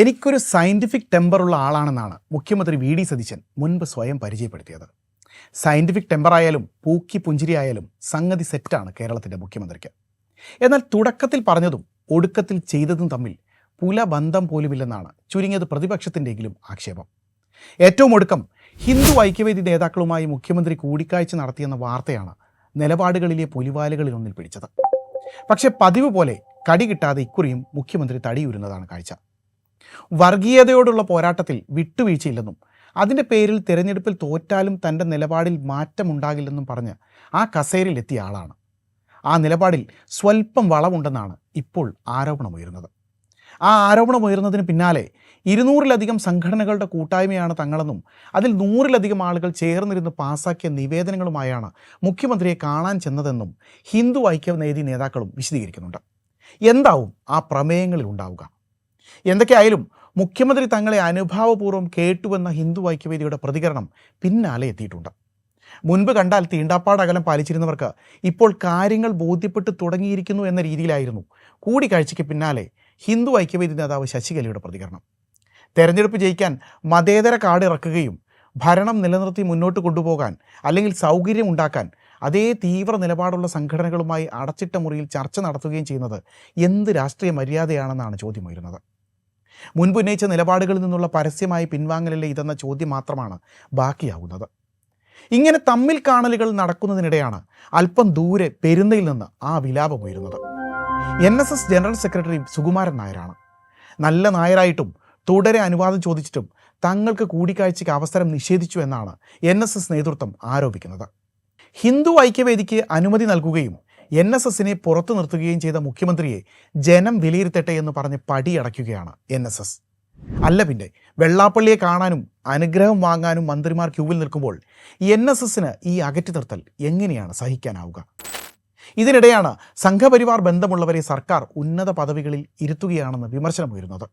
എനിക്കൊരു സയൻറ്റിഫിക് ടെമ്പറുള്ള ആളാണെന്നാണ് മുഖ്യമന്ത്രി V D Satheesan മുൻപ് സ്വയം പരിചയപ്പെടുത്തിയത്. സയൻറ്റിഫിക് ടെമ്പറായാലും പൂക്കി പുഞ്ചിരിയായാലും സംഗതി സെറ്റാണ് കേരളത്തിൻ്റെ മുഖ്യമന്ത്രിക്ക്. എന്നാൽ തുടക്കത്തിൽ പറഞ്ഞതും ഒടുക്കത്തിൽ ചെയ്തതും തമ്മിൽ പുലബന്ധം പോലുമില്ലെന്നാണ് ചുരുങ്ങിയത് പ്രതിപക്ഷത്തിൻ്റെയെങ്കിലും ആക്ഷേപം. ഏറ്റവും ഒടുക്കം ഹിന്ദു ഐക്യവേദി നേതാക്കളുമായി മുഖ്യമന്ത്രി കൂടിക്കാഴ്ച നടത്തിയെന്ന വാർത്തയാണ് നിലപാടുകളിലെ പുലിവാലുകളിലൊന്നിൽ പിടിച്ചത്. പക്ഷേ പതിവ് പോലെ കടി കിട്ടാതെ ഇക്കുറിയും മുഖ്യമന്ത്രി തടിയൂരുന്നതാണ് കാഴ്ച. വർഗീയതയോടുള്ള പോരാട്ടത്തിൽ വിട്ടുവീഴ്ചയില്ലെന്നും അതിൻ്റെ പേരിൽ തിരഞ്ഞെടുപ്പിൽ തോറ്റാലും തൻ്റെ നിലപാടിൽ മാറ്റമുണ്ടാകില്ലെന്നും പറഞ്ഞ് ആ കസേരയിൽ എത്തിയ ആളാണ്. ആ നിലപാടിൽ സ്വല്പം വളവുണ്ടെന്നാണ് ഇപ്പോൾ ആരോപണമുയരുന്നത്. ആ ആരോപണമുയർന്നതിന് പിന്നാലെ 200-ലധികം സംഘടനകളുടെ കൂട്ടായ്മയാണ് തങ്ങളെന്നും അതിൽ 100-ലധികം ആളുകൾ ചേർന്നിരുന്ന് പാസാക്കിയ നിവേദനങ്ങളുമായാണ് മുഖ്യമന്ത്രിയെ കാണാൻ ചെന്നതെന്നും ഹിന്ദു ഐക്യവേദി നേതാക്കളും വിശദീകരിക്കുന്നുണ്ട്. എന്താവും ആ പ്രമേയങ്ങളിൽ ഉണ്ടാവുക? എന്തൊക്കെയായാലും മുഖ്യമന്ത്രി തങ്ങളെ അനുഭാവപൂർവ്വം കേട്ടുവെന്ന ഹിന്ദു ഐക്യവേദിയുടെ പ്രതികരണം പിന്നാലെ എത്തിയിട്ടുണ്ട്. മുൻപ് കണ്ടാൽ തീണ്ടാപ്പാട് അകലം പാലിച്ചിരുന്നവർക്ക് ഇപ്പോൾ കാര്യങ്ങൾ ബോധ്യപ്പെട്ടു തുടങ്ങിയിരിക്കുന്നു എന്ന രീതിയിലായിരുന്നു കൂടിക്കാഴ്ചയ്ക്ക് പിന്നാലെ ഹിന്ദു ഐക്യവേദി നേതാവ് ശശികലയുടെ പ്രതികരണം. തെരഞ്ഞെടുപ്പ് ജയിക്കാൻ മതേതര കാർഡ് ഇറക്കുകയും ഭരണം നിലനിർത്തി മുന്നോട്ട് കൊണ്ടുപോകാൻ അല്ലെങ്കിൽ സൗകര്യം ഉണ്ടാക്കാൻ അതേ തീവ്ര നിലപാടുള്ള സംഘടനകളുമായി അടച്ചിട്ട മുറിയിൽ ചർച്ച നടത്തുകയും ചെയ്യുന്നത് എന്ത് രാഷ്ട്രീയ മര്യാദയാണെന്നാണ് ചോദ്യമുയരുന്നത്. മുൻപ് ഉന്നയിച്ച നിലപാടുകളിൽ നിന്നുള്ള പരസ്യമായി പിൻവാങ്ങലിലെ ഇതെന്ന ചോദ്യം മാത്രമാണ് ബാക്കിയാവുന്നത്. ഇങ്ങനെ തമ്മിൽ കാണലുകൾ നടക്കുന്നതിനിടെയാണ് അല്പം ദൂരെ പെരുന്നയിൽ നിന്ന് ആ വിലാപമുയരുന്നത്. NSS ജനറൽ സെക്രട്ടറി സുകുമാരൻ നായരാണ്. നല്ല നായരായിട്ടും തുടരെ അനുവാദം ചോദിച്ചിട്ടും തങ്ങൾക്ക് കൂടിക്കാഴ്ചയ്ക്ക് അവസരം നിഷേധിച്ചു എന്നാണ് NSS നേതൃത്വം ആരോപിക്കുന്നത്. ഹിന്ദു ഐക്യവേദിക്ക് അനുമതി നൽകുകയും NSSനെ പുറത്തു നിർത്തുകയും ചെയ്ത മുഖ്യമന്ത്രിയെ ജനം വിലയിരുത്തട്ടെ എന്ന് പറഞ്ഞ് പടിയടയ്ക്കുകയാണ് NSS. അല്ല പിന്നെ വെള്ളാപ്പള്ളിയെ കാണാനും അനുഗ്രഹം വാങ്ങാനും മന്ത്രിമാർ ക്യൂവിൽ നിൽക്കുമ്പോൾ NSSന് ഈ അകറ്റി നിർത്തൽ എങ്ങനെയാണ് സഹിക്കാനാവുക? ഇതിനിടെയാണ് സംഘപരിവാർ ബന്ധമുള്ളവരെ സർക്കാർ ഉന്നത പദവികളിൽ ഇരുത്തുകയാണെന്ന് വിമർശനമുയരുന്നത്.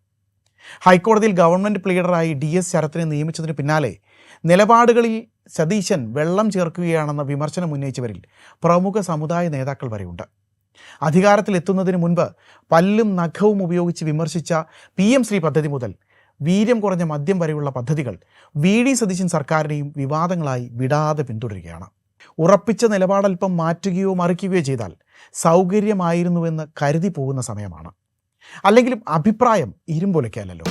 ഹൈക്കോടതിയിൽ ഗവൺമെൻറ് പ്ലീഡറായി DS ശരത്തിനെ നിയമിച്ചതിന് പിന്നാലെ നിലപാടുകളിൽ സതീശൻ വെള്ളം ചേർക്കുകയാണെന്ന വിമർശനം ഉന്നയിച്ചവരിൽ പ്രമുഖ സമുദായ നേതാക്കൾ വരെയുണ്ട്. അധികാരത്തിലെത്തുന്നതിന് മുൻപ് പല്ലും നഖവും ഉപയോഗിച്ച് വിമർശിച്ച PM ശ്രീ പദ്ധതി മുതൽ വീര്യം കുറഞ്ഞ മദ്യം വരെയുള്ള പദ്ധതികൾ VD സതീശൻ സർക്കാരിനെയും വിവാദങ്ങളായി വിടാതെ പിന്തുടരുകയാണ്. ഉറപ്പിച്ച നിലപാടൽപ്പം മാറ്റുകയോ മറിക്കുകയോ ചെയ്താൽ സൗകര്യമായിരുന്നുവെന്ന് കരുതി പോകുന്ന സമയമാണ്. അല്ലെങ്കിലും അഭിപ്രായം ഇരുമ്പൊലയ്ക്കല്ലോ,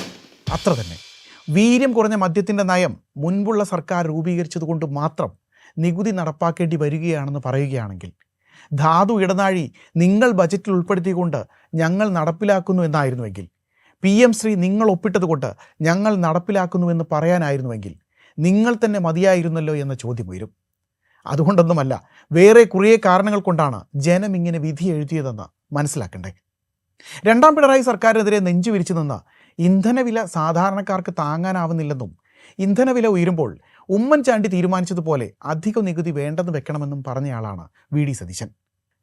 അത്ര തന്നെ. വീര്യം കുറഞ്ഞ മദ്യത്തിൻ്റെ നയം മുൻപുള്ള സർക്കാർ രൂപീകരിച്ചതുകൊണ്ട് മാത്രം നികുതി നടപ്പാക്കേണ്ടി വരികയാണെന്ന് പറയുകയാണെങ്കിൽ, ധാതു ഇടനാഴി നിങ്ങൾ ബജറ്റിൽ ഉൾപ്പെടുത്തിക്കൊണ്ട് ഞങ്ങൾ നടപ്പിലാക്കുന്നു എന്നായിരുന്നുവെങ്കിൽ, PM ശ്രീ നിങ്ങൾ ഒപ്പിട്ടതുകൊണ്ട് ഞങ്ങൾ നടപ്പിലാക്കുന്നുവെന്ന് പറയാനായിരുന്നുവെങ്കിൽ നിങ്ങൾ തന്നെ മതിയായിരുന്നല്ലോ എന്ന ചോദ്യം ഉയരും. അതുകൊണ്ടൊന്നുമല്ല, വേറെ കുറേ കാരണങ്ങൾ കൊണ്ടാണ് ജനം ഇങ്ങനെ വിധി എഴുതിയതെന്ന് മനസ്സിലാക്കണ്ടേ. രണ്ടാം പിണറായി സർക്കാരിനെതിരെ നെഞ്ചു വിരിച്ചു നിന്ന് ഇന്ധനവില സാധാരണക്കാർക്ക് താങ്ങാനാവുന്നില്ലെന്നും ഇന്ധനവില ഉയരുമ്പോൾ ഉമ്മൻചാണ്ടി തീരുമാനിച്ചതുപോലെ അധിക നികുതി വേണ്ടെന്ന് വെക്കണമെന്നും പറഞ്ഞയാളാണ് VD സതീശൻ.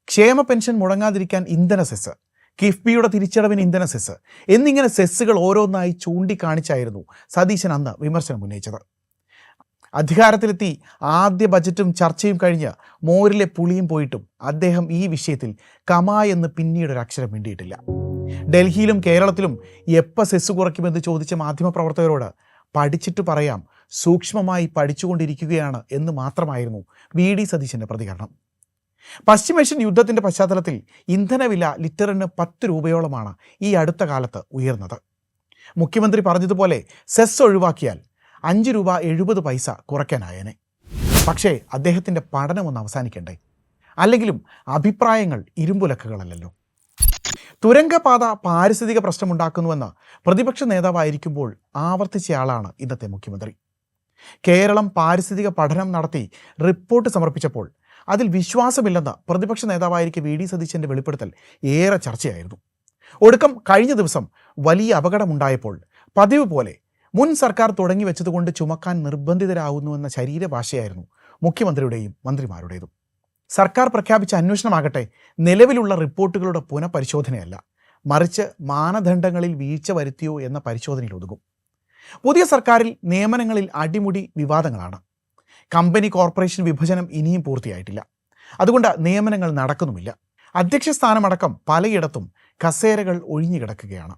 ക്ഷേമ പെൻഷൻ മുടങ്ങാതിരിക്കാൻ ഇന്ധന സെസ്, കിഫ്ബിയുടെ തിരിച്ചടവിന് ഇന്ധന സെസ് എന്നിങ്ങനെ സെസ്സുകൾ ഓരോന്നായി ചൂണ്ടിക്കാണിച്ചായിരുന്നു സതീശൻ അന്ന് വിമർശനം ഉന്നയിച്ചത്. അധികാരത്തിലെത്തി ആദ്യ ബജറ്റും ചർച്ചയും കഴിഞ്ഞ് മോരിലെ പുളിയും പോയിട്ടും അദ്ദേഹം ഈ വിഷയത്തിൽ കമാ എന്ന് പിന്നീടൊരക്ഷരം മിണ്ടിയിട്ടില്ല. ഡൽഹിയിലും കേരളത്തിലും എപ്പോൾ സെസ് കുറയ്ക്കുമെന്ന് ചോദിച്ച മാധ്യമപ്രവർത്തകരോട് പഠിച്ചിട്ട് പറയാം, സൂക്ഷ്മമായി പഠിച്ചുകൊണ്ടിരിക്കുകയാണ് എന്ന് മാത്രമായിരുന്നു VD സതീശൻ്റെ പ്രതികരണം. പശ്ചിമേഷ്യൻ യുദ്ധത്തിൻ്റെ പശ്ചാത്തലത്തിൽ ഇന്ധനവില ലിറ്ററിന് 10 രൂപയോളമാണ് ഈ അടുത്ത കാലത്ത് ഉയർന്നത്. മുഖ്യമന്ത്രി പറഞ്ഞതുപോലെ സെസ് ഒഴിവാക്കിയാൽ 5 രൂപ 70 പൈസ കുറയ്ക്കാനായേനെ. പക്ഷേ അദ്ദേഹത്തിൻ്റെ പഠനമൊന്ന് അവസാനിക്കണ്ടേ? അല്ലെങ്കിലും അഭിപ്രായങ്ങൾ ഇരുമ്പുലക്കകളല്ലല്ലോ. തുരങ്കപാത പാരിസ്ഥിതിക പ്രശ്നമുണ്ടാക്കുന്നുവെന്ന് പ്രതിപക്ഷ നേതാവായിരിക്കുമ്പോൾ ആവർത്തിച്ചയാളാണ് ഇന്നത്തെ മുഖ്യമന്ത്രി. കേരളം പാരിസ്ഥിതിക പഠനം നടത്തി റിപ്പോർട്ട് സമർപ്പിച്ചപ്പോൾ അതിൽ വിശ്വാസമില്ലെന്ന് പ്രതിപക്ഷ നേതാവായിരിക്കെ VD സതീശൻ്റെ വെളിപ്പെടുത്തൽ ഏറെ ചർച്ചയായിരുന്നു. ഒടുക്കം കഴിഞ്ഞ ദിവസം വലിയ അപകടമുണ്ടായപ്പോൾ പതിവ് പോലെ മുൻ സർക്കാർ തുടങ്ങി വെച്ചതുകൊണ്ട് ചുമക്കാൻ നിർബന്ധിതരാകുന്നുവെന്ന ശരീരഭാഷയായിരുന്നു മുഖ്യമന്ത്രിയുടെയും മന്ത്രിമാരുടേതും. സർക്കാർ പ്രഖ്യാപിച്ച അന്വേഷണമാകട്ടെ നിലവിലുള്ള റിപ്പോർട്ടുകളുടെ പുനഃപരിശോധനയല്ല, മറിച്ച് മാനദണ്ഡങ്ങളിൽ വീഴ്ച വരുത്തിയോ എന്ന പരിശോധനയിൽ ഒതുങ്ങും. പുതിയ സർക്കാരിൽ നിയമനങ്ങളിൽ അടിമുടി വിവാദങ്ങളാണ്. കമ്പനി കോർപ്പറേഷൻ വിഭജനം ഇനിയും പൂർത്തിയായിട്ടില്ല. അതുകൊണ്ട് നിയമനങ്ങൾ നടക്കുന്നുമില്ല. അധ്യക്ഷ സ്ഥാനമടക്കം പലയിടത്തും കസേരകൾ ഒഴിഞ്ഞുകിടക്കുകയാണ്.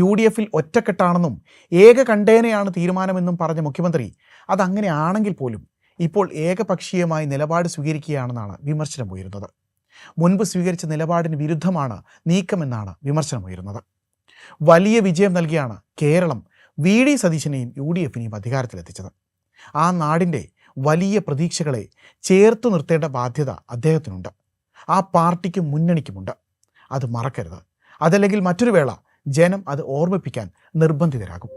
UDF-ൽ ഒറ്റക്കെട്ടാണെന്നും ഏകകണ്ഠേനയാണ് തീരുമാനമെന്നും പറഞ്ഞ മുഖ്യമന്ത്രി അതങ്ങനെയാണെങ്കിൽ പോലും ഇപ്പോൾ ഏകപക്ഷീയമായി നിലപാട് സ്വീകരിക്കുകയാണെന്നാണ് വിമർശനമുയരുന്നത്. മുൻപ് സ്വീകരിച്ച നിലപാടിന് വിരുദ്ധമാണ് നീക്കമെന്നാണ് വിമർശനമുയരുന്നത്. വലിയ വിജയം നൽകിയാണ് കേരളം VD സതീശനെയും UDF-നെയും അധികാരത്തിലെത്തിച്ചത്. ആ നാടിൻ്റെ വലിയ പ്രതീക്ഷകളെ ചേർത്തു നിർത്തേണ്ട ബാധ്യത അദ്ദേഹത്തിനുണ്ട്. ആ പാർട്ടിക്കും മുന്നണിക്കുമുണ്ട്. അത് മറക്കരുത്. അതല്ലെങ്കിൽ മറ്റൊരു വേള ജനം അത് ഓർമ്മിപ്പിക്കാൻ നിർബന്ധിതരാകും.